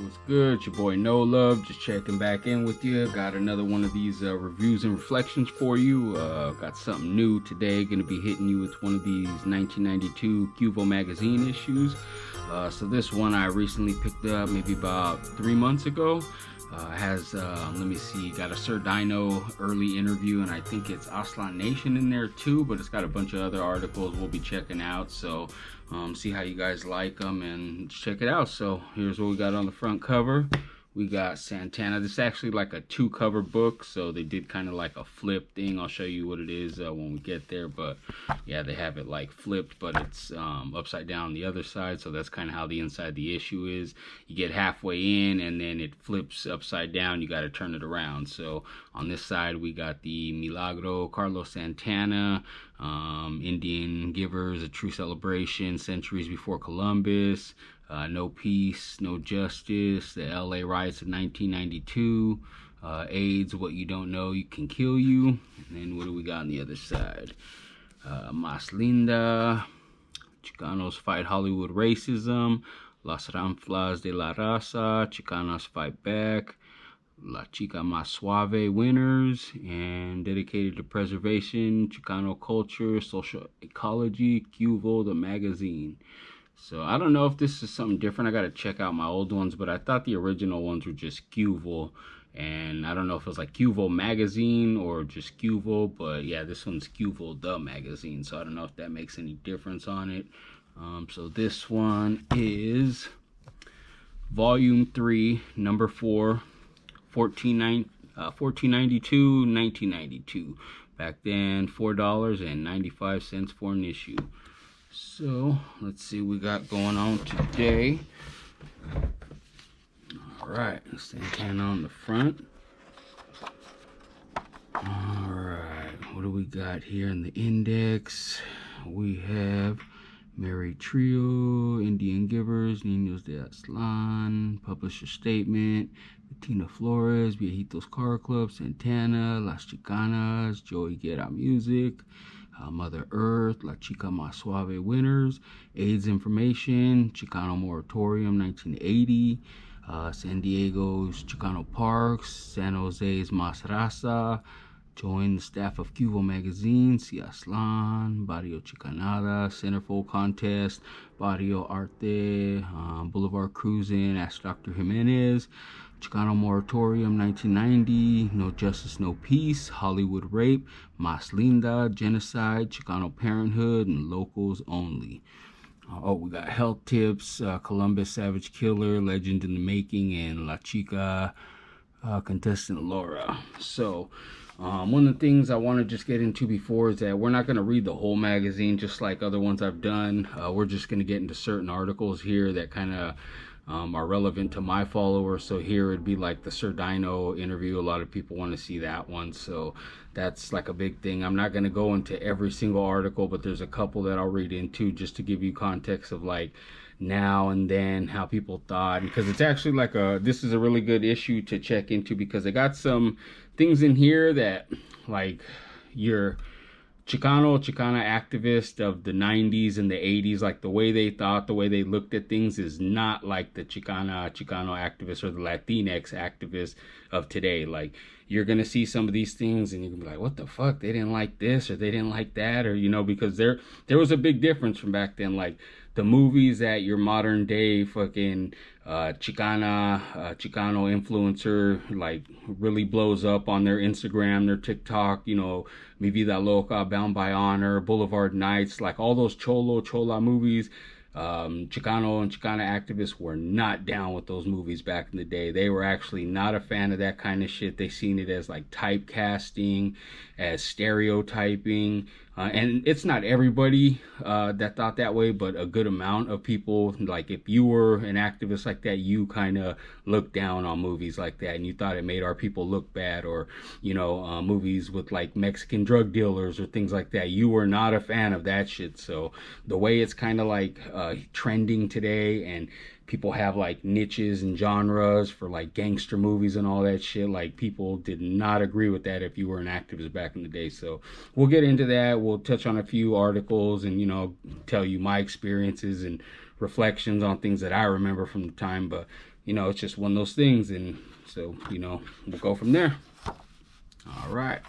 What's good? It's your boy No Love, just checking back in with you. Got another one of these reviews and reflections for you. Got something new today. Gonna be hitting you with one of these 1992 Cuvo magazine issues. So this one I recently picked up maybe about 3 months ago. Has, let me see, got a Sir Dyno early interview, and I think it's Aztlan Nation in there too, but it's got a bunch of other articles we'll be checking out. So see how you guys like them and check it out. So here's what we got on the front cover. We got Santana. This is actually like a 2-cover book, so they did kind of like a flip thing. I'll show you what it is when we get there, but yeah, they have it like flipped, but it's upside down on the other side, so that's kind of how the inside of the issue is. You get halfway in and then it flips upside down. You got to turn it around. So on this side we got the Milagro Carlos Santana, Indian Givers, A True Celebration, Centuries Before Columbus, No Peace, No Justice, the LA Riots of 1992, AIDS, What You Don't Know You Can Kill You, and then what do we got on the other side? Mas Linda, Chicanos Fight Hollywood Racism, Las Ranflas de la Raza, Chicanos Fight Back, La Chica Más Suave Winners, and Dedicated to Preservation, Chicano Culture, Social Ecology, Cuvo, the magazine. So I don't know if this is something different. I got to check out my old ones, but I thought the original ones were just Cuvo, and I don't know if it was like Cuvo magazine or just Cuvo, but yeah, this one's Cuvo the magazine, so I don't know if that makes any difference on it. So this one is volume 3, number 4, 1492, 1992. Back then, $4.95 for an issue. So let's see what we got going on today. Alright, Santana on the front. Alright, what do we got here in the index? We have Married Trio, Indian Givers, Niños de Aztlan, Publisher Statement, Tina Flores, Viejitos Car Club, Santana, Las Chicanas, Joey Guerra Music, Mother Earth, La Chica Más Suave Winners, AIDS Information, Chicano Moratorium 1980, San Diego's Chicano Parks, San Jose's Más Raza, join the staff of Cuvo Magazine, Si Aztlan, Barrio Chicanada, Centerfold Contest, Barrio Arte, Boulevard Cruising, Ask Dr. Jimenez, Chicano Moratorium 1990, No Justice, No Peace, Hollywood Rape, Mas Linda, Genocide, Chicano Parenthood, and Locals Only. Oh, we got Health Tips, Columbus Savage Killer, Legend in the Making, and La Chica Contestant Laura. So one of the things I want to just get into before is that we're not going to read the whole magazine just like other ones I've done. We're just going to get into certain articles here that kind of are relevant to my followers. So here it'd be like the Sir Dyno interview. A lot of people want to see that one, so that's like a big thing. I'm not going to go into every single article, but there's a couple that I'll read into just to give you context of like now and then how people thought, because it's actually like this is a really good issue to check into, because they got some things in here that like your Chicana activist of the 90s and the 80s, like the way they thought, the way they looked at things is not like the Chicano activist or the Latinx activist of today. Like you're going to see some of these things and you're going to be like, what the fuck? They didn't like this or they didn't like that, or, you know, because there was a big difference from back then. Like the movies that your modern day fucking Chicano influencer like really blows up on their Instagram, their TikTok, you know, Mi Vida Loca, Bound by Honor, Boulevard Nights, like all those chola movies. Chicano and Chicana activists were not down with those movies back in the day. They were actually not a fan of that kind of shit. They seen it as like typecasting, as stereotyping, and it's not everybody that thought that way, but a good amount of people. Like if you were an activist like that, you kind of looked down on movies like that and you thought it made our people look bad, or you know, movies with like Mexican drug dealers or things like that. You were not a fan of that shit. So the way it's kind of like trending today, and people have like niches and genres for like gangster movies and all that shit, like people did not agree with that if you were an activist back in the day. So we'll get into that. We'll touch on a few articles and, you know, tell you my experiences and reflections on things that I remember from the time. But you know, it's just one of those things. And so, you know, we'll go from there. All right.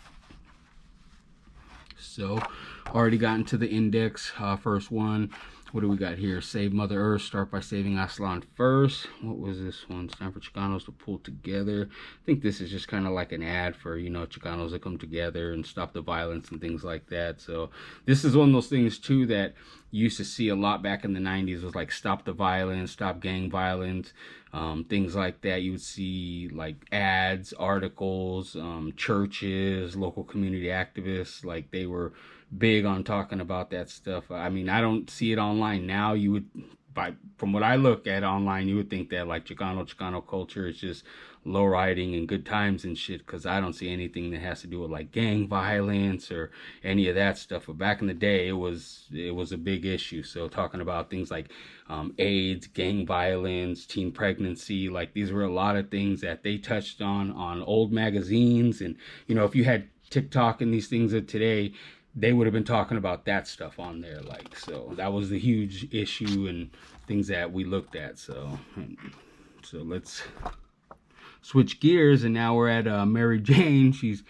So already gotten to the index. First one, what do we got here? Save Mother Earth, start by saving Aztlan first. What was this one? It's time for Chicanos to pull together. I think this is just kind of like an ad for, you know, Chicanos to come together and stop the violence and things like that. So this is one of those things too that you used to see a lot back in the 90s, was like stop the violence, stop gang violence, things like that. You would see like ads, articles, churches, local community activists, like they were big on talking about that stuff. I mean, I don't see it online now. You would, from what I look at online, you would think that like Chicano culture is just low riding and good times and shit, because I don't see anything that has to do with like gang violence or any of that stuff. But back in the day, it was a big issue. So talking about things like AIDS, gang violence, teen pregnancy, like these were a lot of things that they touched on old magazines. And you know, if you had TikTok and these things of today, they would have been talking about that stuff on there. Like, so that was the huge issue and things that we looked at. So let's switch gears, and now we're at Mary Jane. She's,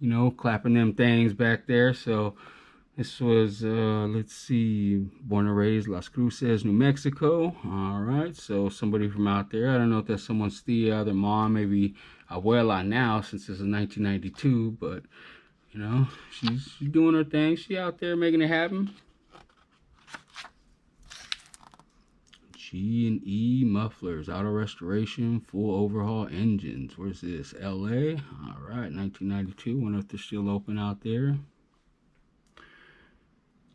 you know, clapping them things back there. So this was, let's see, born and raised Las Cruces, New Mexico. All right, so somebody from out there. I don't know if that's someone's tia, their mom, maybe abuela now, since this is 1992, but you know, she's doing her thing. She out there making it happen. G&E mufflers, auto restoration, full overhaul engines. Where's this? LA. All right, 1992. Wonder if they're still open out there.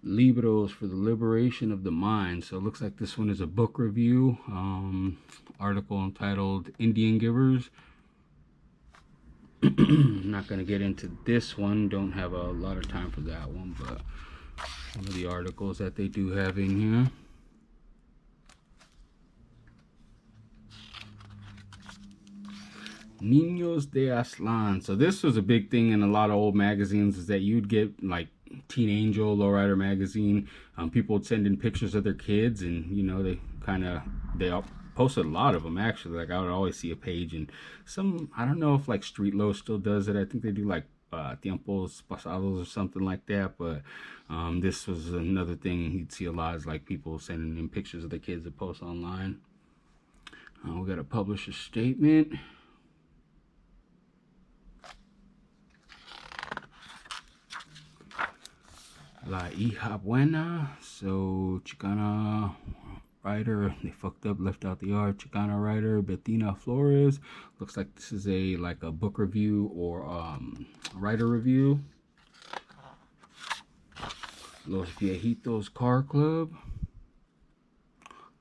Libros for the liberation of the mind. So it looks like this one is a book review. Article entitled Indian Givers. I'm not going to get into this one. Don't have a lot of time for that one, but one of the articles that they do have in here. Niños de Aztlan. So this was a big thing in a lot of old magazines, is that you'd get like Teen Angel, Lowrider magazine. People would send in pictures of their kids, and you know, they posted a lot of them actually. Like I would always see a page, and some, I don't know if like Street Low still does it. I think they do like Tiempos Pasados or something like that. But this was another thing you'd see a lot, is like people sending in pictures of their kids to post online. We got to publish a statement. La hija buena. So Chicana writer, they fucked up, left out the R. Chicana writer Bettina Flores. Looks like this is a book review or writer review. Los Viejitos Car Club,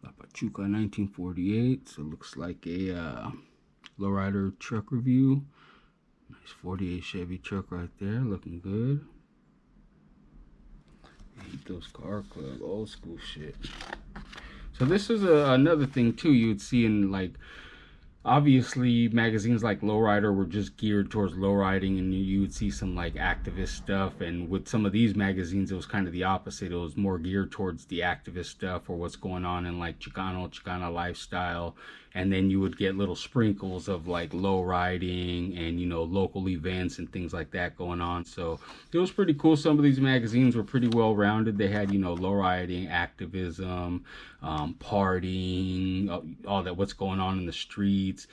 La Pachuca 1948. So it looks like a lowrider truck review. Nice 48 Chevy truck right there, looking good. Viejitos Car Club, old school shit. So this is another thing too you would see in, like, obviously magazines like Lowrider were just geared towards lowriding, and you would see some like activist stuff. And with some of these magazines, it was kind of the opposite. It was more geared towards the activist stuff, or what's going on in like Chicana lifestyle. And then you would get little sprinkles of like low riding and, you know, local events and things like that going on. So it was pretty cool. Some of these magazines were pretty well rounded. They had, you know, low riding, activism, partying, all that, what's going on in the streets,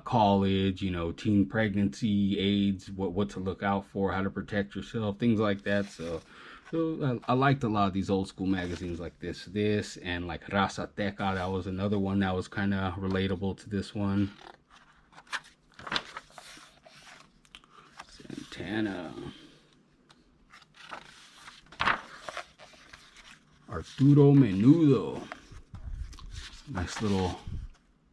college, you know, teen pregnancy, AIDS, what to look out for, how to protect yourself, things like that. So I liked a lot of these old school magazines like this and like Raza Teca. That was another one that was kind of relatable to this one. Santana. Arturo Menudo. Nice little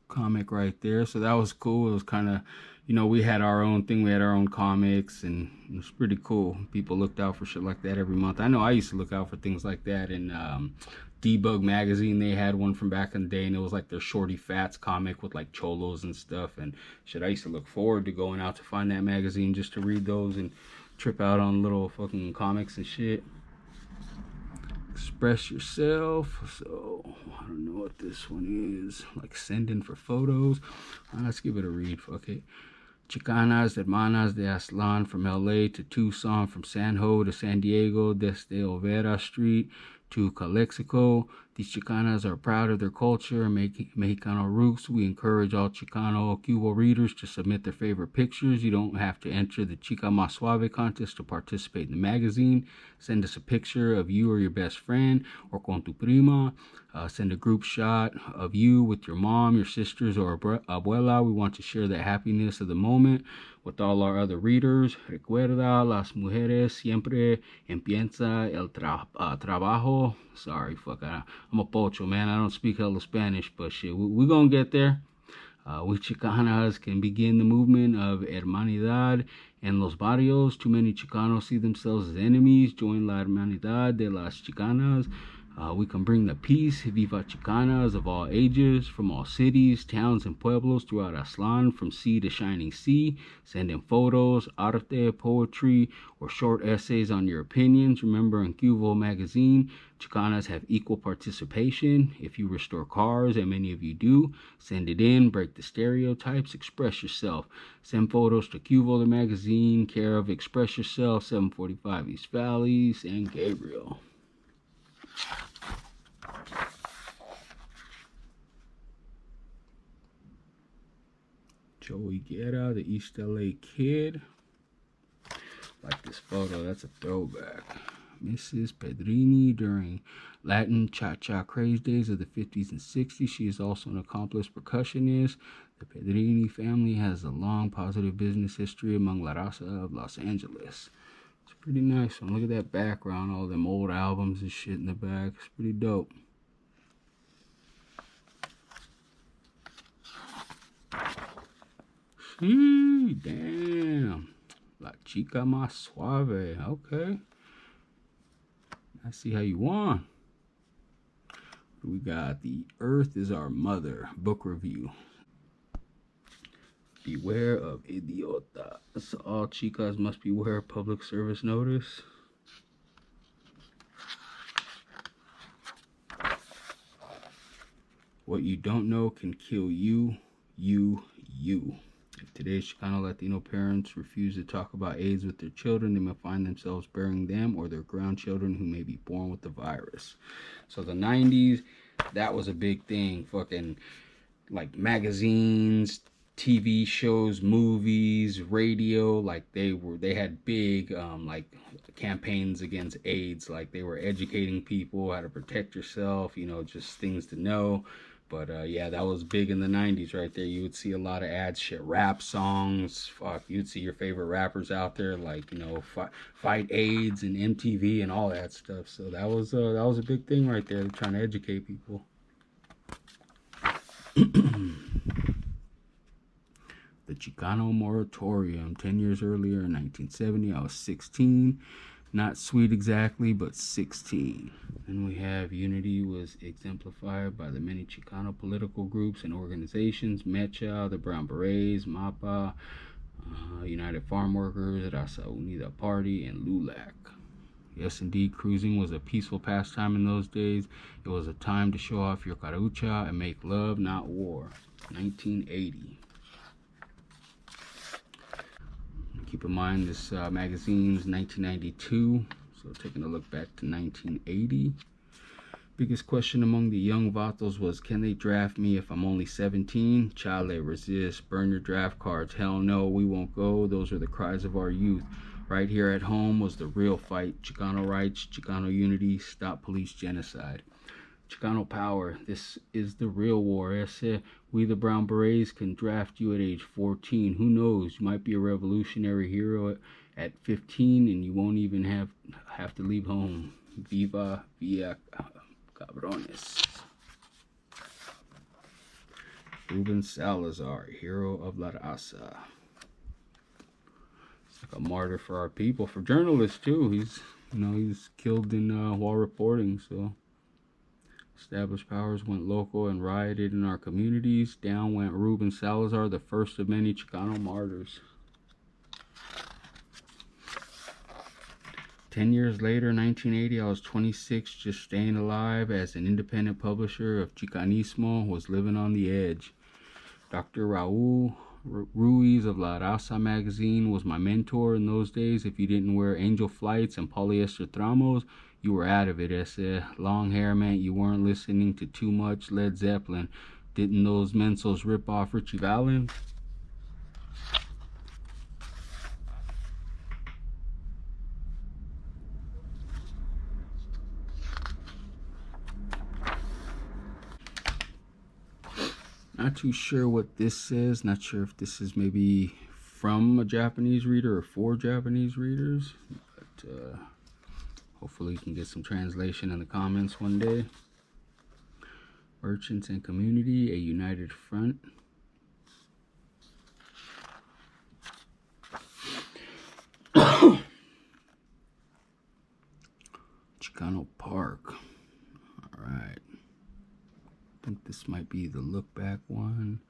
comic right there. So that was cool. It was kind of, you know, we had our own thing. We had our own comics, and it was pretty cool. People looked out for shit like that every month. I know I used to look out for things like that. In Debug magazine, they had one from back in the day, and it was like their Shorty Fats comic with like cholos and stuff. And shit, I used to look forward to going out to find that magazine just to read those and trip out on little fucking comics and shit. express yourself. So I don't know what this one is. Like send in for photos. Let's give it a read. Fuck it. Chicanas hermanas de Aztlan from LA to Tucson, from San Ho to San Diego, desde Olvera Street to Calexico. These Chicanas are proud of their culture and Mexicano roots. We encourage all Chicano Cubo readers to submit their favorite pictures. You don't have to enter the Chica Más Suave contest to participate in the magazine. Send us a picture of you or your best friend or con tu prima. Send a group shot of you with your mom, your sisters, or abuela. We want to share the happiness of the moment with all our other readers. Recuerda, las mujeres siempre empieza el trabajo. Sorry, fuck, I'm a pocho, man. I don't speak hella Spanish, but shit, we gonna get there. We Chicanas can begin the movement of hermanidad en los barrios. Too many Chicanos see themselves as enemies. Join la hermanidad de las Chicanas. We can bring the peace. Viva Chicanas of all ages, from all cities, towns, and pueblos throughout Aztlan, from sea to shining sea. Send in photos, arte, poetry, or short essays on your opinions. Remember, in Cubo magazine, Chicanas have equal participation. If you restore cars, and many of you do, send it in. Break the stereotypes. Express yourself. Send photos to Cubo the magazine, care of Express Yourself, 745 East Valley, San Gabriel. Joey Guerra, the East LA kid. Like this photo, that's a throwback. Mrs. Pedrini during Latin cha-cha craze days of the 50s and 60s. She is also an accomplished percussionist. The Pedrini family has a long positive business history among La Raza of Los Angeles. It's pretty nice. Look at that background, all them old albums and shit in the back. It's pretty dope. Damn. La Chica Más Suave. Okay. I see how you want. We got The Earth is Our Mother book review. Beware of idiota. So all chicas must beware of public service notice. What you don't know can kill you. If today's Chicano Latino parents refuse to talk about AIDS with their children, they may find themselves burying them or their grandchildren who may be born with the virus. So the 90s, that was a big thing. Fucking like magazines, TV shows, movies, radio, like they had big like campaigns against AIDS. Like they were educating people how to protect yourself, you know, just things to know. But yeah, that was big in the 90s right there. You would see a lot of ads, shit, rap songs. Fuck, you'd see your favorite rappers out there, like, you know, fight AIDS and MTV and all that stuff. So that was a big thing right there, trying to educate people. The Chicano moratorium. 10 years earlier in 1970, I was 16. Not sweet exactly, but 16. And we have unity was exemplified by the many Chicano political groups and organizations: Mecha, the Brown Berets, MAPA, United Farm Workers, Raza Unida Party, and LULAC. Yes, indeed, cruising was a peaceful pastime in those days. It was a time to show off your carucha and make love, not war. 1980. Keep in mind, this magazine's 1992, so taking a look back to 1980. Biggest question among the young vatos was, can they draft me if I'm only 17? Chale, resist, burn your draft cards. Hell no, we won't go. Those are the cries of our youth. Right here at home was the real fight. Chicano rights, Chicano unity, stop police genocide. Chicano power, this is the real war. Ese, we the Brown Berets can draft you at age 14. Who knows, you might be a revolutionary hero at 15 and you won't even have to leave home. Viva Villa Cabrones. Ruben Salazar, hero of La Raza. It's like a martyr for our people, for journalists too. He's killed in while reporting, so. Established powers went local and rioted in our communities. Down went Ruben Salazar, the first of many Chicano martyrs. 10 years later, 1980, I was 26, just staying alive as an independent publisher of Chicanismo, was living on the edge. Dr. Raul Ruiz of La Raza magazine was my mentor in those days. If you didn't wear angel flights and polyester tramos, you were out of it. Ese long hair meant you weren't listening to too much Led Zeppelin. Didn't those mensos rip off Richie Valens? Not too sure what this says. Not sure if this is maybe from a Japanese reader or for Japanese readers. But hopefully you can get some translation in the comments one day. Merchants and community, a united front. Chicano Park. All right. I think this might be the look back one.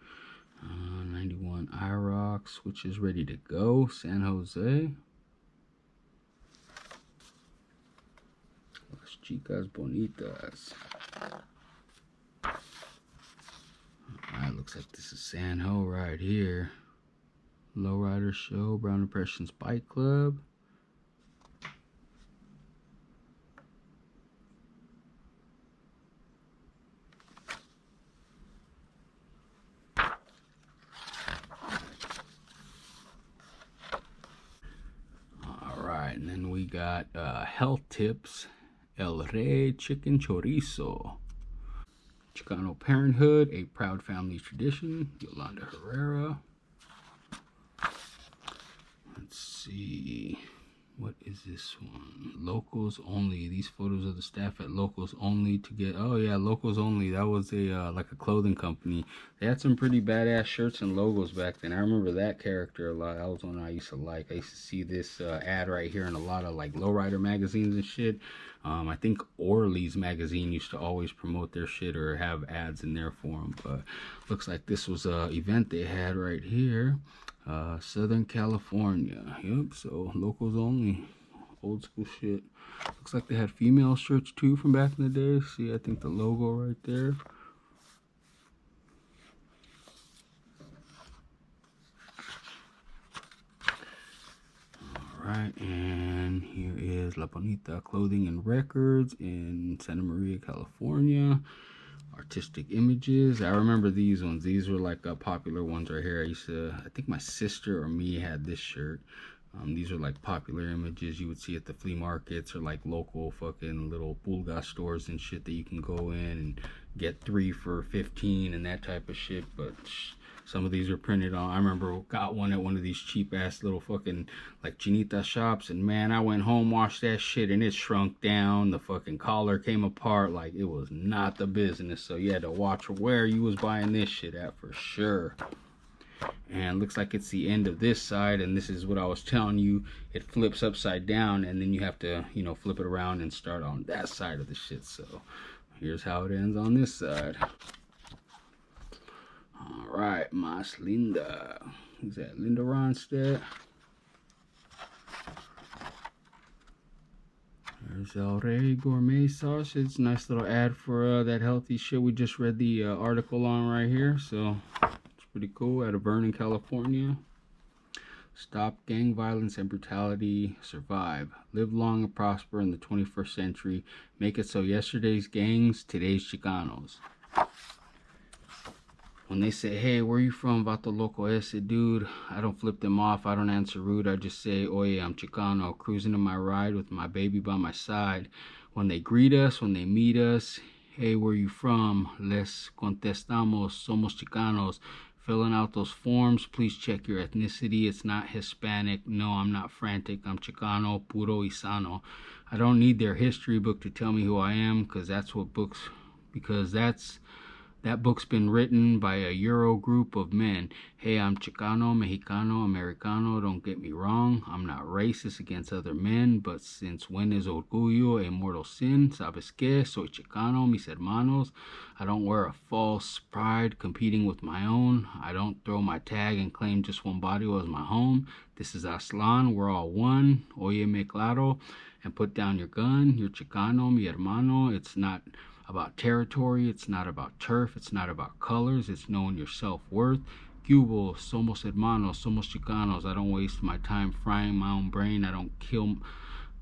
91 IROX, which is ready to go. San Jose. Las chicas bonitas. Alright, looks like this is San Ho right here. Lowrider Show, Brown Impressions Bike Club. Alright, and then we got Health Tips, El Rey Chicken Chorizo. Chicano Parenthood, a proud family tradition, Yolanda Herrera. Let's see, what is this one? Locals Only. These photos of the staff at Locals Only to get, oh yeah, Locals Only. That was a like a clothing company. They had some pretty badass shirts and logos back then. I remember that character a lot. That was one I used to like. I used to see this ad right here in a lot of like lowrider magazines and shit. I think Orly's magazine used to always promote their shit or have ads in there for them. But looks like this was a event they had right here. Southern California. Yep, so Locals Only. Old school shit. Looks like they had female shirts too from back in the day. See, I think the logo right there. Alright, and here is La Bonita Clothing and Records in Santa Maria, California. Artistic Images. I remember these ones. These were like popular ones right here. I think my sister or me had this shirt. These are like popular images you would see at the flea markets or like local fucking little pulga stores and shit that you can go in and get 3 for $15 and that type of shit. But some of these are printed on. I remember got one at one of these cheap ass little fucking like chinita shops, and man, I went home, washed that shit, and it shrunk down. The fucking collar came apart. Like, it was not the business. So you had to watch where you was buying this shit at for sure. And looks like it's the end of this side, and this is what I was telling you. It flips upside down, and then you have to, you know, flip it around and start on that side of the shit. So here's how it ends on this side. Alright, Mas Linda. Who's that? Linda Ronstadt. There's El Rey Gourmet Sausage. Nice little ad for that healthy shit we just read the article on right here. So it's pretty cool. Out of Vernon, California. Stop gang violence and brutality. Survive. Live long and prosper in the 21st century. Make it so yesterday's gangs, today's Chicanos. When they say, hey, where you from, Vato Loco Ese, dude, I don't flip them off. I don't answer rude. I just say, oye, I'm Chicano, cruising in my ride with my baby by my side. When they greet us, when they meet us, hey, where you from? Les contestamos, somos Chicanos. Filling out those forms, please check your ethnicity. It's not Hispanic. No, I'm not frantic. I'm Chicano, puro y sano. I don't need their history book to tell me who I am, because that's That book's been written by a Euro group of men. Hey, I'm Chicano, Mexicano, Americano. Don't get me wrong. I'm not racist against other men, but since when is orgullo a mortal sin? ¿Sabes qué? Soy Chicano, mis hermanos. I don't wear a false pride competing with my own. I don't throw my tag and claim just one barrio as my home. This is Aztlan. We're all one. Óyeme claro. And put down your gun. You're Chicano, mi hermano. It's not about territory, it's not about turf, it's not about colors, it's knowing your self-worth. Cubo, somos hermanos, somos Chicanos. I don't waste my time frying my own brain. I don't kill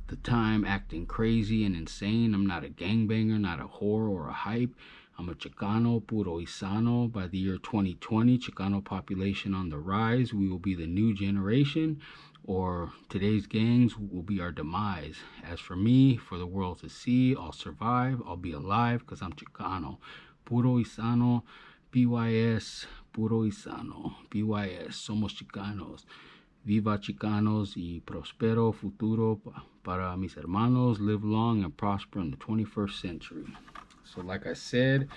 the time acting crazy and insane. I'm not a gangbanger, not a whore or a hype. I'm a Chicano, puro y sano. By the year 2020, Chicano population on the rise. We will be the new generation, or today's gangs will be our demise. As for me, for the world to see, I'll survive, I'll be alive, because I'm Chicano. Puro y sano, BYS, puro y sano, BYS, somos Chicanos. Viva Chicanos y prospero futuro para mis hermanos. Live long and prosper in the 21st century. So like I said,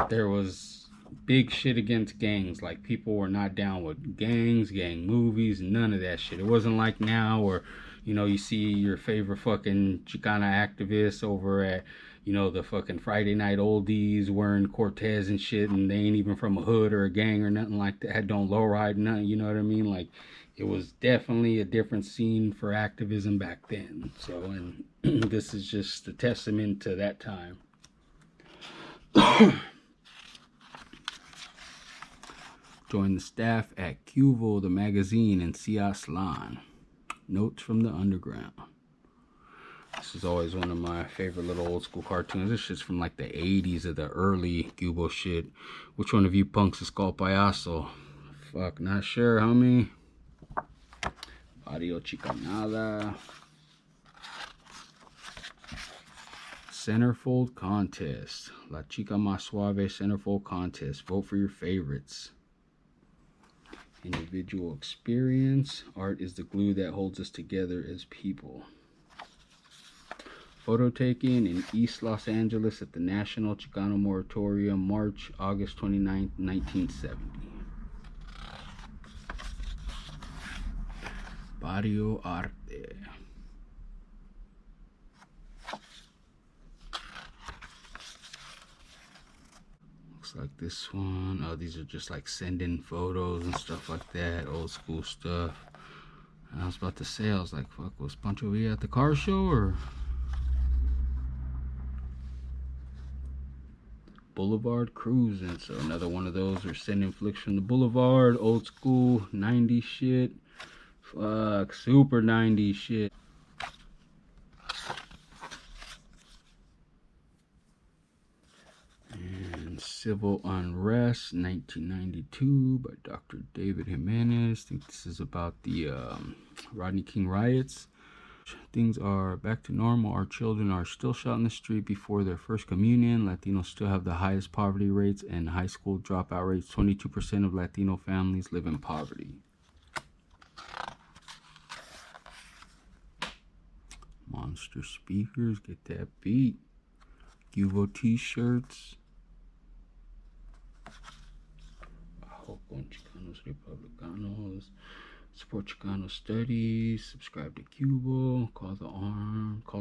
there was big shit against gangs. Like, people were not down with gangs, gang movies, none of that shit. It wasn't like now where, you know, you see your favorite fucking Chicana activists over at, you know, the fucking Friday night oldies wearing Cortez and shit, and they ain't even from a hood or a gang or nothing like that. Don't lowride nothing, you know what I mean? Like, it was definitely a different scene for activism back then. So, and this is just a testament to that time. Joined the staff at Cuvo, the magazine, and see Aztlan. Notes from the Underground. This is always one of my favorite little old school cartoons. This shit's from like the 80s of the early Cubo shit. Which one of you punks is called Payaso? Fuck, not sure, homie. Audio Chicanada. Centerfold Contest. La Chica Más Suave Centerfold Contest. Vote for your favorites. Individual experience. Art is the glue that holds us together as people. Photo taken in East Los Angeles at the National Chicano Moratorium, March, August 29, 1970. Barrio Arte. Looks like this one. Oh, these are just like send-in photos and stuff like that. Old school stuff. I was about to say, I was like, fuck, was Pancho Villa at the car show or? Boulevard Cruising. So another one of those are sending flicks from the Boulevard. Old school 90s shit. Fuck, super 90s shit. And Civil Unrest 1992 by Dr. David Jimenez. I think this is about the Rodney King riots. Things are back to normal. Our children are still shot in the street before their first communion. Latinos still have the highest poverty rates and high school dropout rates. 22% of Latino families live in poverty. Monster speakers, get that beat. Cubo t-shirts. Con Chicanos Republicanos. Support Chicano studies. Subscribe to Cubo. Call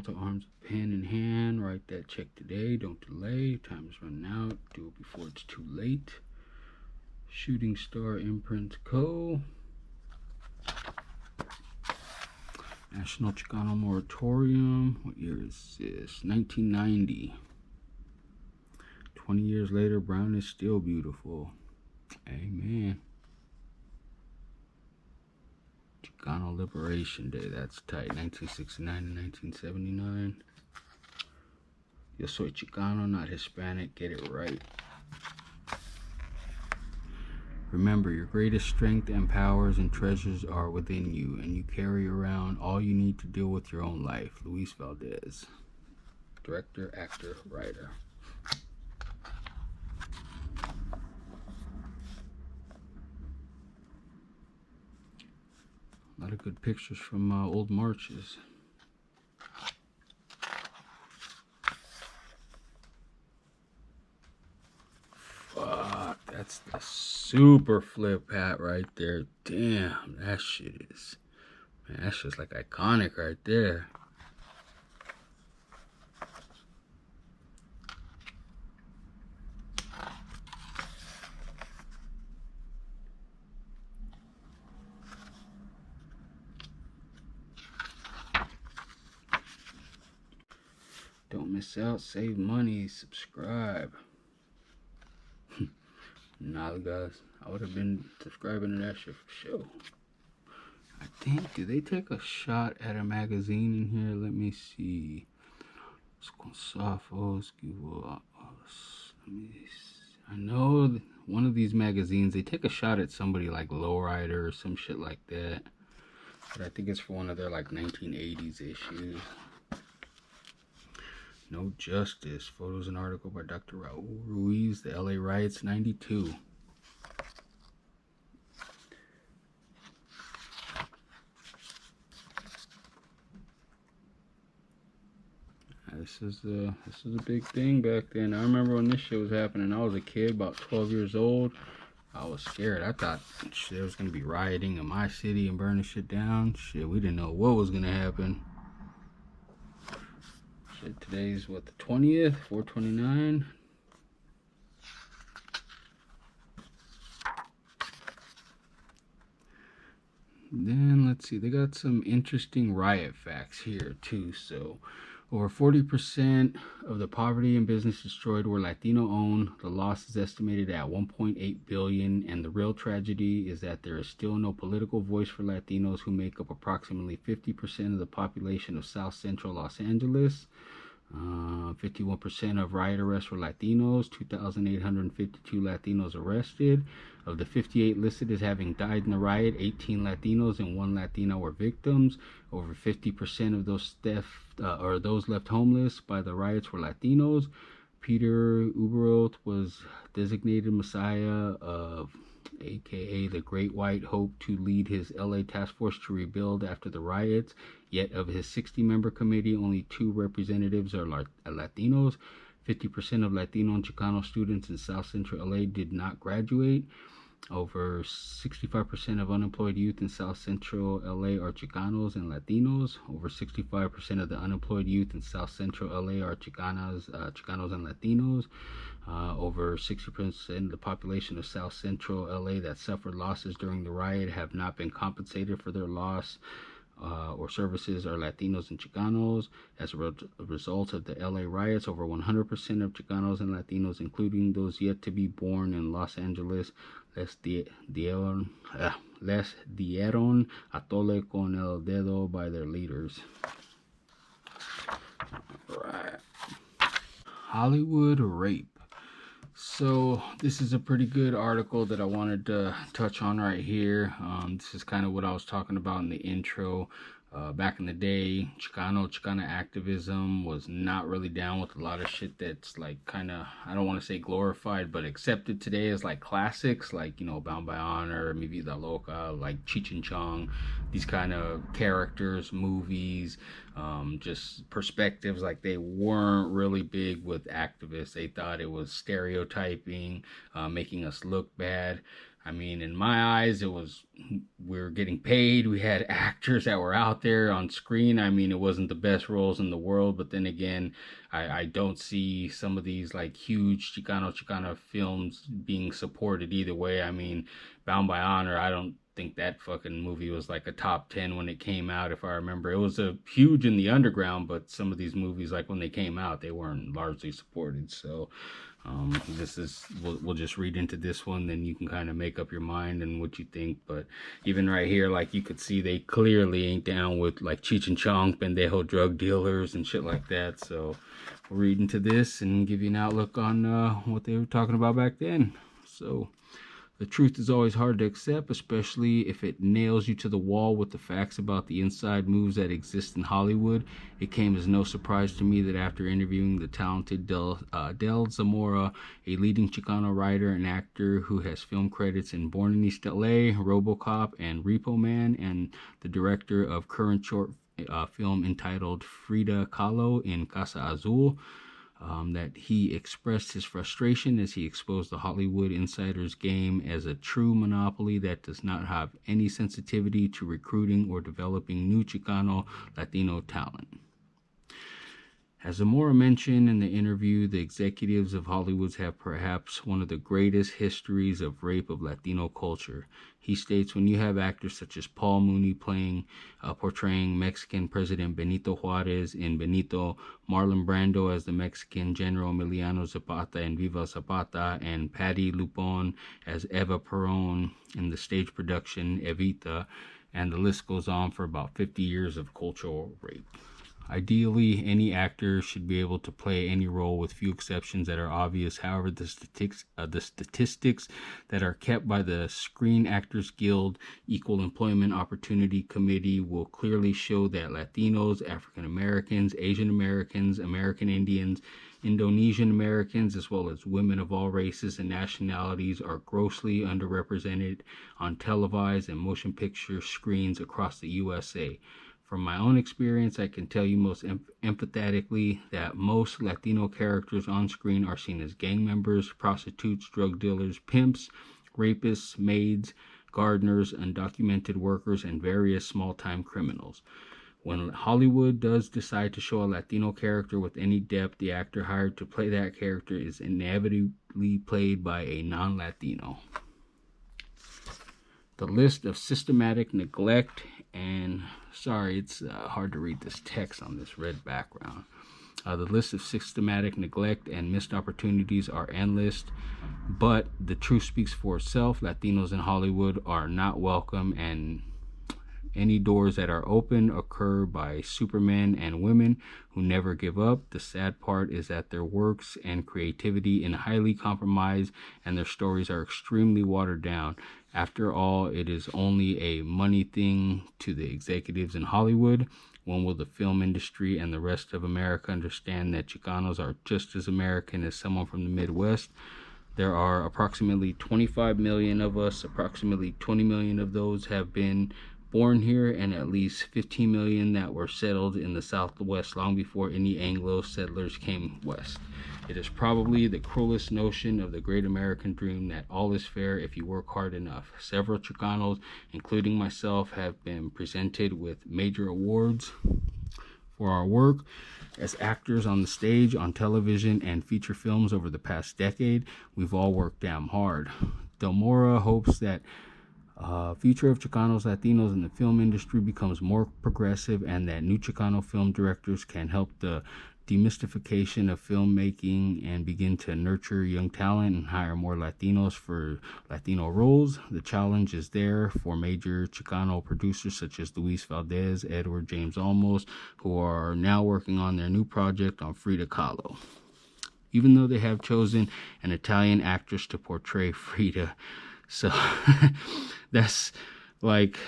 to arms, pen in hand. Write that check today. Don't delay. Time is running out. Do it before it's too late. Shooting Star Imprint Co. National Chicano Moratorium. What year is this? 1990. 20 years later, brown is still beautiful. Amen. Chicano Liberation Day. That's tight. 1969 and 1979. Yo soy Chicano, not Hispanic. Get it right. Remember, your greatest strength and powers and treasures are within you, and you carry around all you need to deal with your own life. Luis Valdez. Director, actor, writer. A lot of good pictures from old marches. Fuck. That's the super flip hat right there. Damn, that shit is, man, that's just like iconic right there. Don't miss out, save money, subscribe. Nah, guys, I would have been subscribing to that shit for sure. I think, did they take a shot at a magazine in here? Let me see. I know one of these magazines, they take a shot at somebody like Lowrider or some shit like that. But I think it's for one of their like 1980s issues. No Justice. Photos and article by Dr. Raul Ruiz, the LA Riots, 92. This is a big thing back then. I remember when this shit was happening. I was a kid, about 12 years old. I was scared. I thought there was gonna be rioting in my city and burning shit down. Shit, we didn't know what was gonna happen. Shit, today's what, the 20th, 4/29. Then let's see, they got some interesting riot facts here too. So over 40% of the property and business destroyed were Latino owned. The loss is estimated at 1.8 billion, and the real tragedy is that there is still no political voice for Latinos, who make up approximately 50% of the population of South Central Los Angeles. 51% of riot arrests were Latinos, 2,852 Latinos arrested. Of the 58 listed as having died in the riot, 18 Latinos and 1 Latina were victims. Over 50% of those left homeless by the riots were Latinos. Peter Uberoth was designated Messiah of aka the Great White Hope, to lead his LA task force to rebuild after the riots. Yet of his 60-member committee, only 2 representatives are Latinos. 50% of Latino and Chicano students in South Central LA did not graduate. Over 65% of unemployed youth in South Central LA are Chicanos and Latinos. Over 65% of the unemployed youth in South Central LA are Chicanos and Latinos. Over 60% of the population of South Central LA that suffered losses during the riot have not been compensated for their loss or services are Latinos and Chicanos. As a result of the LA riots, over 100% of Chicanos and Latinos, including those yet to be born in Los Angeles, les dieron a tole con el dedo by their leaders. All right. Hollywood rape. So this is a pretty good article that I wanted to touch on right here. This is kind of what I was talking about in the intro. Back in the day, Chicano activism was not really down with a lot of shit that's like kind of, I don't want to say glorified, but accepted today as like classics, like, you know, Bound by Honor, Mi Vida Loca, like Cheech and Chong, these kind of characters, movies, just perspectives. Like, they weren't really big with activists. They thought it was stereotyping, making us look bad. I mean, in my eyes, it was, we were getting paid. We had actors that were out there on screen. I mean, it wasn't the best roles in the world, but then again, I don't see some of these like huge Chicano films being supported either way. I mean, Bound by Honor, I don't think that fucking movie was like a top 10 when it came out, if I remember. It was a huge in the underground, but some of these movies, like when they came out, they weren't largely supported. So this is, we'll just read into this one, then you can kind of make up your mind and what you think. But even right here, like, you could see they clearly ain't down with like Cheech and Chong, pendejo drug dealers and shit like that. So we'll read into this and give you an outlook on what they were talking about back then. So the truth is always hard to accept, especially if it nails you to the wall with the facts about the inside moves that exist in Hollywood. It came as no surprise to me that after interviewing the talented Del Zamora, a leading Chicano writer and actor who has film credits in Born in East LA, RoboCop, and Repo Man, and the director of current short film entitled Frida Kahlo in Casa Azul, that he expressed his frustration as he exposed the Hollywood insiders game as a true monopoly that does not have any sensitivity to recruiting or developing new Chicano Latino talent. As Zamora mentioned in the interview, the executives of Hollywood have perhaps one of the greatest histories of rape of Latino culture. He states, when you have actors such as Paul Mooney portraying Mexican President Benito Juarez in Benito, Marlon Brando as the Mexican General Emiliano Zapata in Viva Zapata, and Patti LuPone as Eva Perón in the stage production Evita, and the list goes on for about 50 years of cultural rape. Ideally, any actor should be able to play any role with few exceptions that are obvious. However, the statistics that are kept by the Screen Actors Guild Equal Employment Opportunity Committee will clearly show that Latinos, African Americans, Asian Americans, American Indians, Indonesian Americans, as well as women of all races and nationalities are grossly underrepresented on televised and motion picture screens across the USA. From my own experience, I can tell you most emphatically that most Latino characters on screen are seen as gang members, prostitutes, drug dealers, pimps, rapists, maids, gardeners, undocumented workers, and various small-time criminals. When Hollywood does decide to show a Latino character with any depth, the actor hired to play that character is inevitably played by a non-Latino. The list of systematic neglect and it's hard to read this text on this red background. The list of systematic neglect and missed opportunities are endless, but the truth speaks for itself. Latinos in Hollywood are not welcome, and any doors that are open occur by supermen and women who never give up. The sad part is that their works and creativity is highly compromised, and their stories are extremely watered down. After all, it is only a money thing to the executives in Hollywood. When will the film industry and the rest of America understand that Chicanos are just as American as someone from the Midwest? There are approximately 25 million of us. Approximately 20 million of those have been born here, and at least 15 million that were settled in the Southwest long before any Anglo settlers came west. It is probably the cruelest notion of the great American dream that all is fair if you work hard enough. Several Chicanos, including myself, have been presented with major awards for our work as actors on the stage, on television, and feature films over the past decade. We've all worked damn hard. Del Mora hopes that future of Chicanos, Latinos in the film industry becomes more progressive, and that new Chicano film directors can help the demystification of filmmaking and begin to nurture young talent and hire more Latinos for Latino roles. The challenge is there for major Chicano producers such as Luis Valdez, Edward James Olmos, who are now working on their new project on Frida Kahlo. Even though they have chosen an Italian actress to portray Frida. So that's like,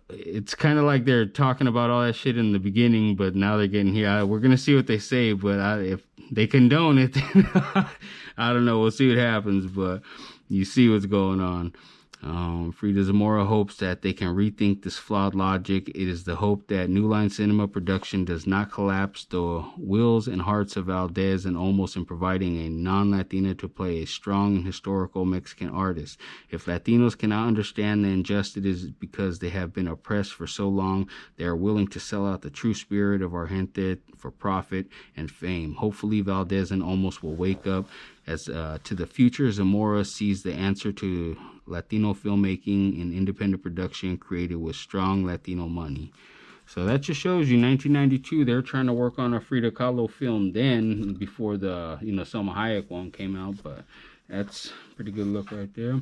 it's kind of like they're talking about all that shit in the beginning, but now they're getting here. We're going to see what they say, but if they condone it, then I don't know. We'll see what happens, but you see what's going on. Frida Zamora hopes that they can rethink this flawed logic. It is the hope that New Line Cinema production does not collapse the wills and hearts of Valdez and Olmos in providing a non-Latina to play a strong and historical Mexican artist. If Latinos cannot understand the injustice, it is because they have been oppressed for so long. They are willing to sell out the true spirit of our gente for profit and fame. Hopefully Valdez and Olmos will wake up as to the future. Zamora sees the answer to Latino filmmaking and independent production created with strong Latino money. So that just shows you 1992, they're trying to work on a Frida Kahlo film then, before the Selma Hayek one came out, but that's a pretty good look right there.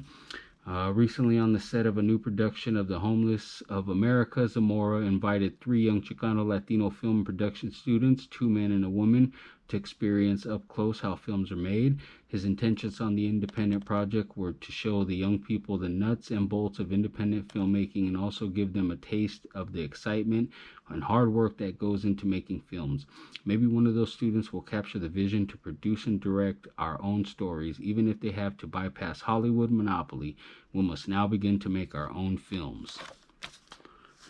Recently on the set of a new production of The Homeless of America, Zamora invited 3 young Chicano Latino film production students, 2 men and a woman, to experience up close how films are made. His intentions on the independent project were to show the young people the nuts and bolts of independent filmmaking and also give them a taste of the excitement and hard work that goes into making films. Maybe one of those students will capture the vision to produce and direct our own stories. Even if they have to bypass Hollywood monopoly, we must now begin to make our own films.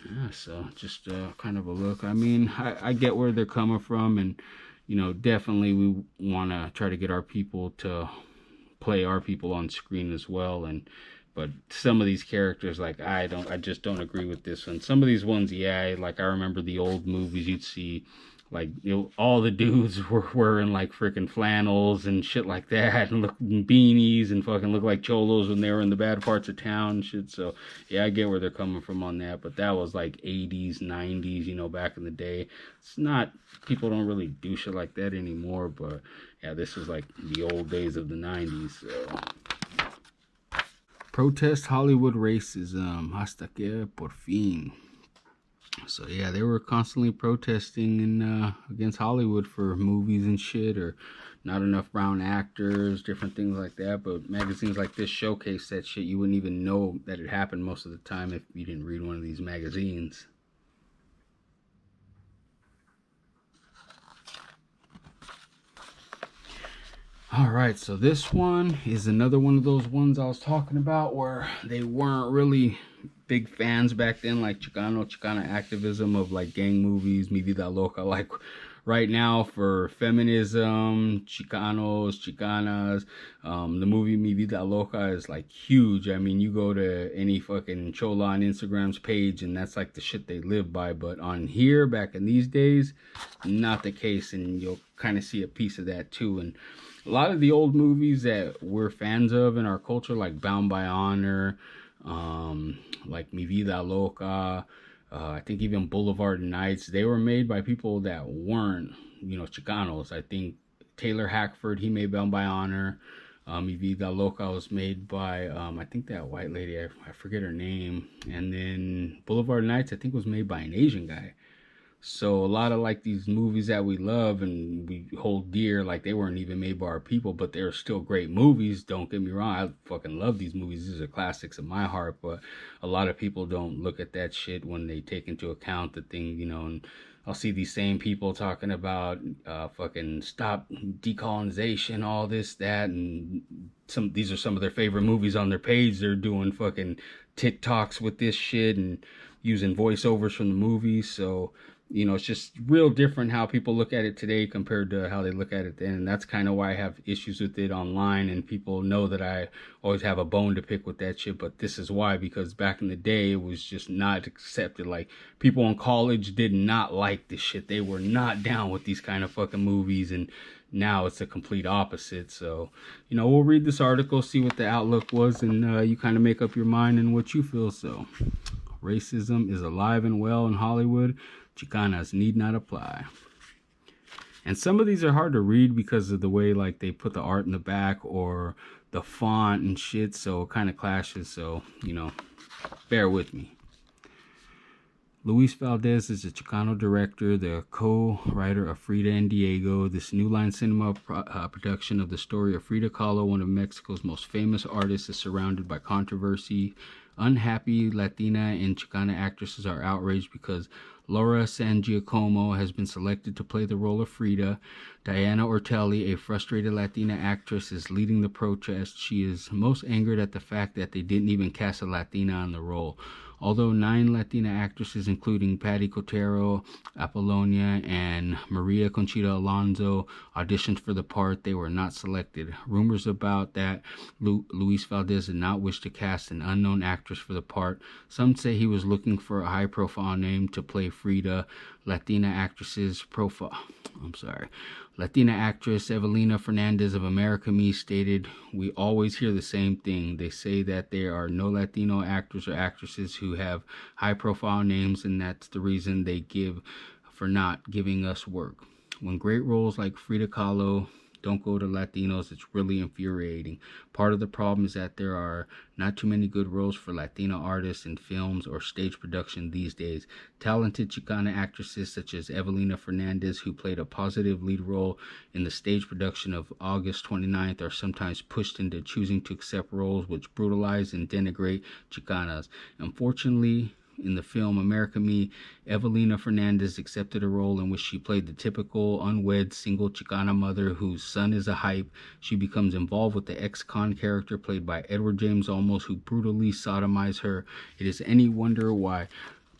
Yeah, so just kind of a look. I mean, I get where they're coming from, and definitely we want to try to get our people to play our people on screen as well. And but some of these characters, like I just don't agree with this one. Some of these ones, yeah, like I remember the old movies, you'd see like all the dudes were wearing like freaking flannels and shit like that, and looking beanies and fucking look like cholos when they were in the bad parts of town and shit. So yeah, I get where they're coming from on that, but that was like 80s, 90s, back in the day. It's not, people don't really do shit like that anymore, but yeah, this was like the old days of the 90s. So protest Hollywood racism hasta que por fin. So yeah, they were constantly protesting against Hollywood for movies and shit, or not enough brown actors, different things like that. But magazines like this showcase that shit. You wouldn't even know that it happened most of the time if you didn't read one of these magazines. Alright, so this one is another one of those ones I was talking about where they weren't really big fans back then, like Chicano activism of like gang movies, Mi Vida Loca. Like right now for feminism, Chicanos, Chicanas, the movie Mi Vida Loca is like huge. I mean, you go to any fucking chola on Instagram's page and that's like the shit they live by. But on here, back in these days, not the case, and you'll kind of see a piece of that too. And a lot of the old movies that we're fans of in our culture, like Bound by Honor, like Mi Vida Loca, I think even Boulevard Nights, they were made by people that weren't, Chicanos. I think Taylor Hackford, he made Bound by Honor. Mi Vida Loca was made by, I think that white lady, I forget her name. And then Boulevard Nights, I think was made by an Asian guy. So a lot of like these movies that we love and we hold dear, like they weren't even made by our people, but they're still great movies. Don't get me wrong, I fucking love these movies. These are classics in my heart, but a lot of people don't look at that shit when they take into account the thing, and I'll see these same people talking about fucking stop decolonization, all this, that, and these are some of their favorite movies on their page. They're doing fucking TikToks with this shit and using voiceovers from the movies. So it's just real different how people look at it today compared to how they look at it then. And that's kind of why I have issues with it online, and people know that I always have a bone to pick with that shit. But this is why, because back in the day it was just not accepted. Like, people in college did not like this shit. They were not down with these kind of fucking movies, and now it's the complete opposite. So we'll read this article, see what the outlook was, and you kind of make up your mind and what you feel. So racism is alive and well in Hollywood. Chicanas need not apply. And some of these are hard to read because of the way like they put the art in the back or the font and shit, so it kind of clashes. So bear with me. Luis Valdez is a Chicano director, the co-writer of Frida and Diego. This New Line Cinema production of the story of Frida Kahlo, one of Mexico's most famous artists, is surrounded by controversy. Unhappy Latina and Chicana actresses are outraged because Laura San Giacomo has been selected to play the role of Frida. Diana Ortelli, a frustrated Latina actress, is leading the protest. She is most angered at the fact that they didn't even cast a Latina on the role. Although 9 Latina actresses, including Patty Cotero, Apollonia, and Maria Conchita Alonso, auditioned for the part, they were not selected. Rumors about that Luis Valdez did not wish to cast an unknown actress for the part. Some say he was looking for a high-profile name to play Frida. Latina actress Evelina Fernandez of America Me stated, "We always hear the same thing. They say that there are no Latino actors or actresses who have high-profile names, and that's the reason they give for not giving us work. When great roles like Frida Kahlo don't go to Latinos, it's really infuriating. Part of the problem is that there are not too many good roles for Latino artists in films or stage production these days. Talented Chicana actresses such as Evelina Fernandez, who played a positive lead role in the stage production of August 29th, are sometimes pushed into choosing to accept roles which brutalize and denigrate Chicanas. Unfortunately, in the film America Me, Evelina Fernandez accepted a role in which she played the typical unwed single Chicana mother whose son is a hype. She becomes involved with the ex-con character played by Edward James Olmos, who brutally sodomized her. It is any wonder why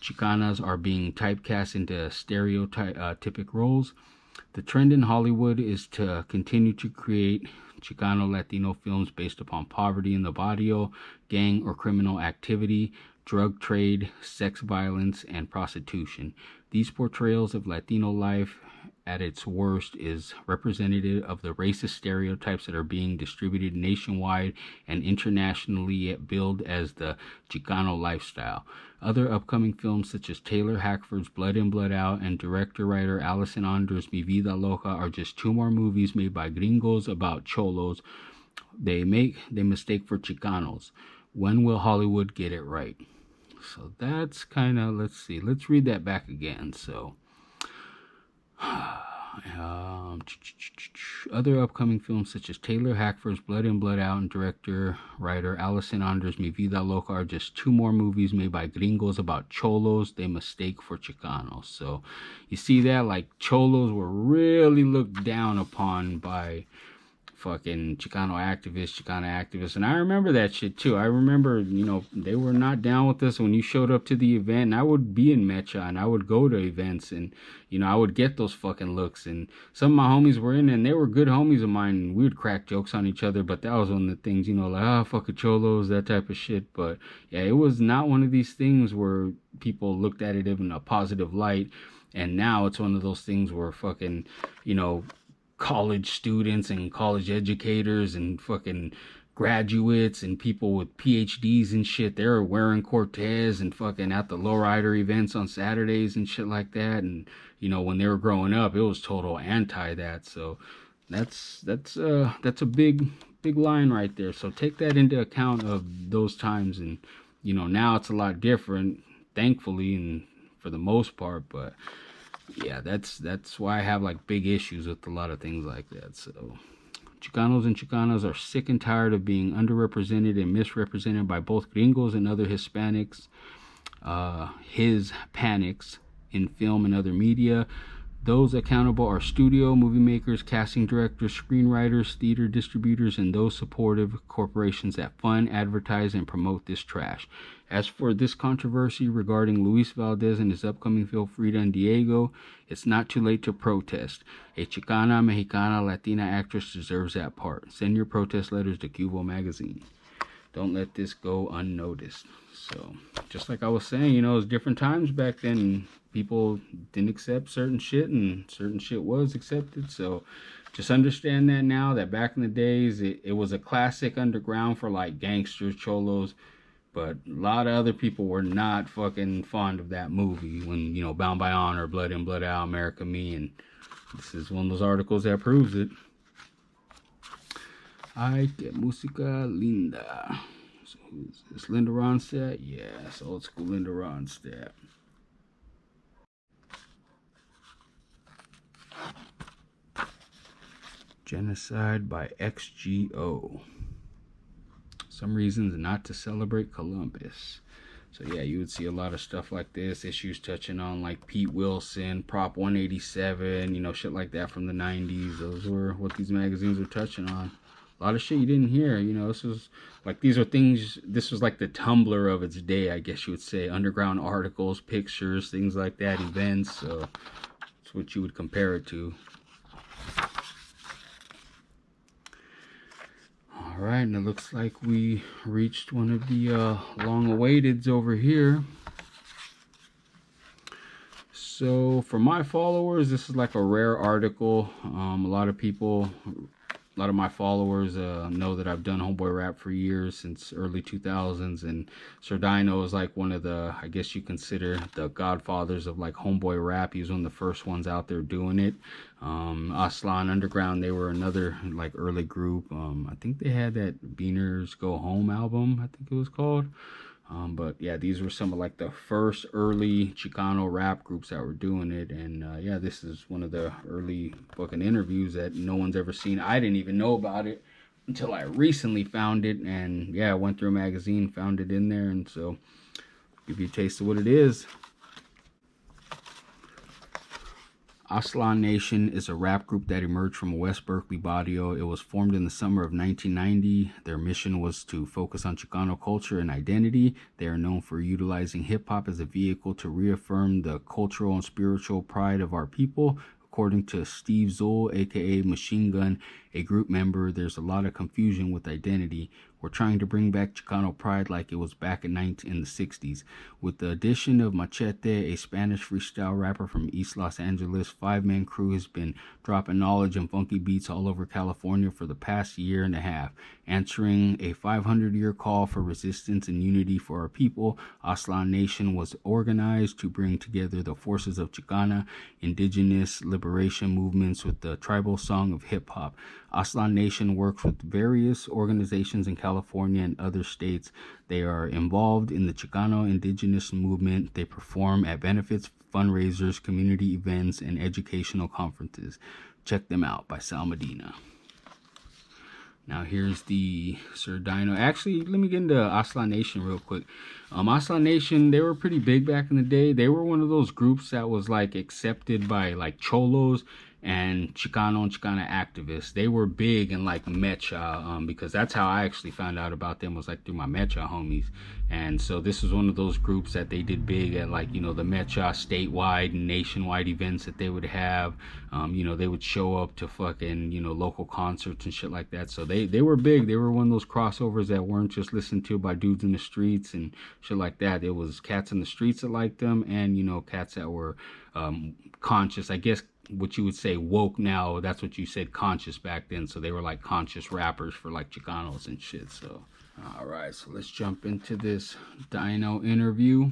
Chicanas are being typecast into stereotypic roles. The trend in Hollywood is to continue to create Chicano Latino films based upon poverty in the barrio, gang or criminal activity, drug trade, sex violence, and prostitution. These portrayals of Latino life at its worst is representative of the racist stereotypes that are being distributed nationwide and internationally billed as the Chicano lifestyle. Other upcoming films such as Taylor Hackford's Blood In, Blood Out and director-writer Alison Anders' Mi Vida Loca are just two more movies made by gringos about cholos they mistake for Chicanos. When will Hollywood get it right? So that's kind of, let's read that back again. So other upcoming films such as Taylor Hackford's Blood In, Blood Out and director-writer Alison Anders' Mi Vida Loca are just two more movies made by gringos about cholos they mistake for Chicanos. So you see that, like, cholos were really looked down upon by fucking Chicano activists, and I remember that shit too. I remember, they were not down with us when you showed up to the event, and I would be in Mecha, and I would go to events, and, I would get those fucking looks, and some of my homies were in, and they were good homies of mine, and we would crack jokes on each other, but that was one of the things, like, fucking cholos, that type of shit, but, yeah, it was not one of these things where people looked at it in a positive light, and now it's one of those things where fucking, college students and college educators and fucking graduates and people with PhDs and shit, they're wearing Cortez and fucking at the lowrider events on Saturdays and shit like that. And when they were growing up, it was total anti that. So that's a big line right there. So take that into account of those times. And now it's a lot different, thankfully, and for the most part. But yeah, that's why I have like big issues with a lot of things like that. So Chicanos and Chicanas are sick and tired of being underrepresented and misrepresented by both gringos and other Hispanics, Hispanics in film and other media. Those accountable are studio, movie makers, casting directors, screenwriters, theater distributors, and those supportive corporations that fund, advertise, and promote this trash. As for this controversy regarding Luis Valdez and his upcoming film Frida and Diego, it's not too late to protest. A Chicana, Mexicana, Latina actress deserves that part. Send your protest letters to Cubo Magazine. Don't let this go unnoticed. So, just like I was saying, it was different times back then, and people didn't accept certain shit, and certain shit was accepted. So, just understand that now, that back in the days, it was a classic underground for like gangsters, cholos, but a lot of other people were not fucking fond of that movie when, Bound by Honor, Blood In, Blood Out, America Me, and this is one of those articles that proves it. Ay, que música linda. So who's this? Linda Ronstadt? Yeah, it's old school Linda Ronstadt. Genocide by XGO. Some reasons not to celebrate Columbus. So yeah, you would see a lot of stuff like this, issues touching on like Pete Wilson, Prop 187, shit like that from the 90s. Those were what these magazines were touching on. A lot of shit you didn't hear, this was like, these are things, this was like the Tumblr of its day, I guess you would say. Underground articles, pictures, things like that, events. So that's what you would compare it to. All right, and it looks like we reached one of the long-awaiteds over here. So for my followers, this is like a rare article. A lot of my followers know that I've done homeboy rap for years, since early 2000s, and Sir Dyno is like one of the, I guess you consider, the godfathers of like homeboy rap. He was one of the first ones out there doing it. Aztlan Underground, they were another like early group. I think they had that Beaners Go Home album, I think it was called. But yeah, these were some of like the first early Chicano rap groups that were doing it. And yeah, this is one of the early fucking interviews that no one's ever seen. I didn't even know about it until I recently found it. And yeah, I went through a magazine, found it in there. And so, give you a taste of what it is. Aztlan Nation is a rap group that emerged from West Berkeley barrio. It was formed in the summer of 1990. Their mission was to focus on Chicano culture and identity. They are known for utilizing hip-hop as a vehicle to reaffirm the cultural and spiritual pride of our people. According to Steve Zoll, aka Machine Gun, a group member, there's a lot of confusion with identity. We're trying to bring back Chicano pride like it was back in the 60s. With the addition of Machete, a Spanish freestyle rapper from East Los Angeles, five-man crew has been dropping knowledge and funky beats all over California for the past year and a half. Answering a 500-year call for resistance and unity for our people, Aztlan Nation was organized to bring together the forces of Chicana, indigenous liberation movements with the tribal song of hip-hop. Aztlan Nation works with various organizations in California and other states. They are involved in the Chicano indigenous movement. They perform at benefits, fundraisers, community events, and educational conferences. Check them out by Sal Medina. Now here's the Sir Dyno. Actually, let me get into Aztlan Nation real quick. Aztlan Nation, they were pretty big back in the day. They were one of those groups that was like accepted by like cholos and Chicano activists. They were big in like Mecha, because that's how I actually found out about them, was like through my Mecha homies. And so this was one of those groups that they did big at, like, you know, the Mecha statewide and nationwide events that they would have. You know, they would show up to fucking, you know, local concerts and shit like that. So they were big. They were one of those crossovers that weren't just listened to by dudes in the streets and shit like that. It was cats in the streets that liked them, and, you know, cats that were conscious, I guess what you would say woke now. That's what you said, conscious back then. So they were like conscious rappers for like Chicanos and shit. So all right, so let's jump into this Dyno interview.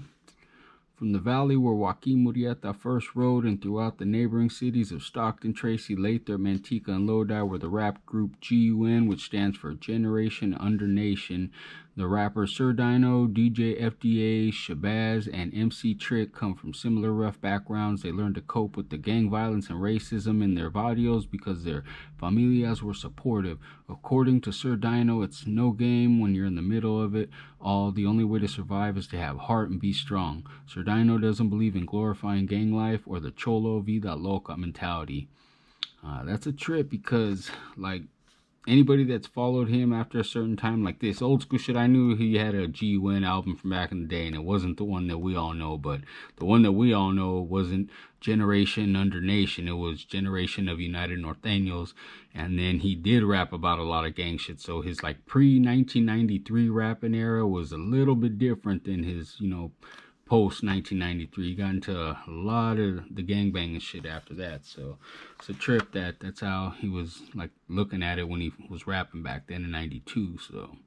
From the valley where Joaquin Murrieta first rode and throughout the neighboring cities of Stockton, Tracy, Lathrop, Manteca, and Lodi, where the rap group GUN, which stands for Generation Under Nation, the rappers Sir Dyno, DJ FDA, Shabazz, and MC Trick come from similar rough backgrounds. They learned to cope with the gang violence and racism in their barrios because their familias were supportive. According to Sir Dyno, it's no game when you're in the middle of it all. The only way to survive is to have heart and be strong. Sir Dyno doesn't believe in glorifying gang life or the cholo vida loca mentality. That's a trip because, like, anybody that's followed him after a certain time, like this old school shit, I knew he had a G-Win album from back in the day, and it wasn't the one that we all know, but the one that we all know wasn't Generation Under Nation. It was Generation of United Norteños, and then he did rap about a lot of gang shit. So his like pre-1993 rapping era was a little bit different than his, you know, post 1993. He got into a lot of the gangbanging shit after that. So it's a trip that's how he was like looking at it when he was rapping back then in 92. So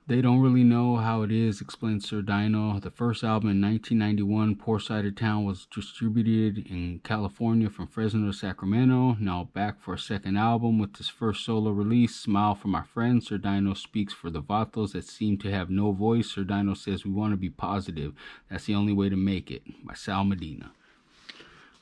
they don't really know how it is, explains Sir Dyno. The first album in 1991, Poor Side of Town, was distributed in California from Fresno to Sacramento. Now back for a second album with his first solo release, Smile for My Friends. Sir Dyno speaks for the vatos that seem to have no voice. Sir Dyno says, we want to be positive. That's the only way to make it. By Sal Medina.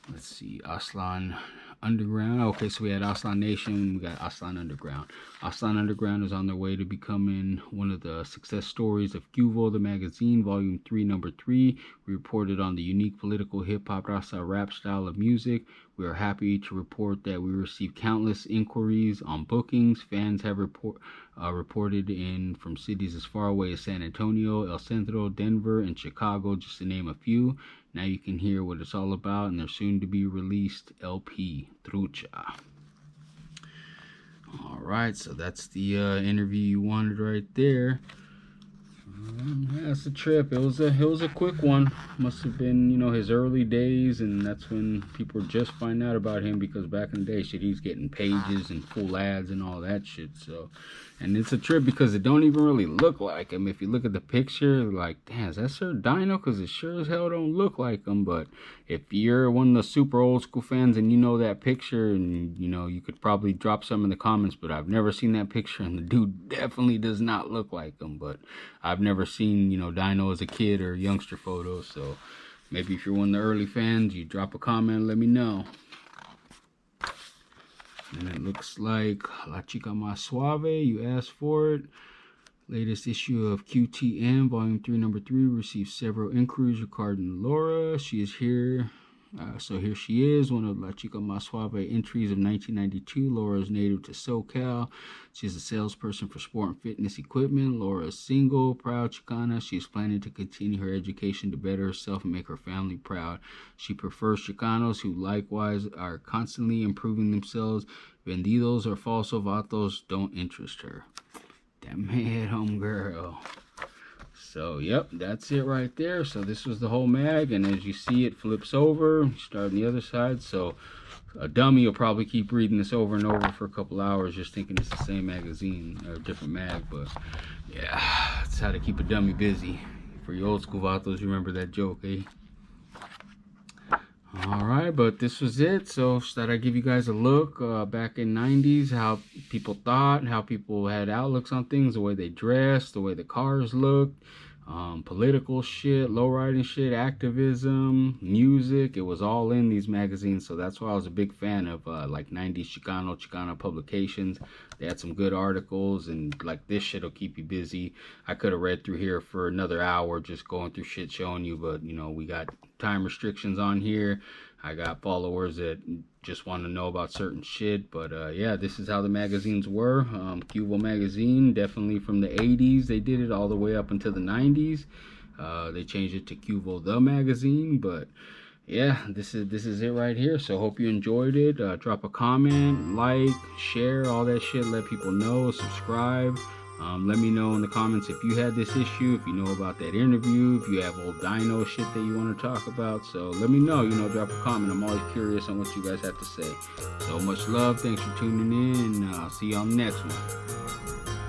Let's see, Aztlan Underground. Okay, so we had Aztlan Nation, we got Aztlan Underground. Aztlan Underground is on their way to becoming one of the success stories of Cuvo, the magazine, volume 3, number 3. We reported on the unique political hip-hop Raza rap style of music. We are happy to report that we received countless inquiries on bookings. Fans have reported in from cities as far away as San Antonio, El Centro, Denver, and Chicago, just to name a few. Now you can hear what it's all about in their soon-to-be released LP, Trucha. All right, so that's the interview you wanted right there. That's a trip. It was a quick one. Must have been, you know, his early days, and that's when people were just finding out about him, because back in the day, shit, he's getting pages and full ads and all that shit. So, and it's a trip because it don't even really look like him. If you look at the picture, like, damn, is that Sir Dyno? Because it sure as hell don't look like him. But if you're one of the super old school fans and you know that picture, and you know, you could probably drop some in the comments. But I've never seen that picture, and the dude definitely does not look like him. But I've never seen, you know, Dyno as a kid or youngster photos. So maybe if you're one of the early fans, you drop a comment and let me know. And it looks like La Chica Más Suave, you asked for it. Latest issue of QTM, volume 3, number 3, received several inquiries regarding Laura. She is here So here she is, one of La Chica Más Suave entries of 1992. Laura is native to SoCal. She's a salesperson for sport and fitness equipment. Laura is single, proud Chicana. She's planning to continue her education to better herself and make her family proud. She prefers Chicanos who likewise are constantly improving themselves. Vendidos or falso vatos don't interest her. Damn it, homegirl. So, yep, that's it right there. So this was the whole mag, and as you see, it flips over. Start on the other side. So a dummy will probably keep reading this over and over for a couple hours, just thinking it's the same magazine or a different mag. But yeah, that's how to keep a dummy busy. For you old school vatos, you remember that joke, eh? All right, but this was it. So thought I'd give you guys a look back in 90s, how people thought, how people had outlooks on things, the way they dressed, the way the cars looked, political shit, lowriding shit, activism, music. It was all in these magazines. So that's why I was a big fan of like 90s Chicano publications. They had some good articles, and like this shit will keep you busy. I could have read through here for another hour just going through shit showing you, but you know, we got time restrictions on here. I got followers that just want to know about certain shit. But yeah, this is how the magazines were. Cuvo magazine, definitely from the 80s they did it all the way up until the 90s. They changed it to Cuvo the magazine, but yeah, this is it right here. So hope you enjoyed it. Drop a comment, like, share, all that shit. Let people know. Subscribe. Let me know in the comments if you had this issue, if you know about that interview, if you have old Dyno shit that you want to talk about. So let me know, you know, drop a comment. I'm always curious on what you guys have to say. So much love. Thanks for tuning in, and I'll see you on the next one.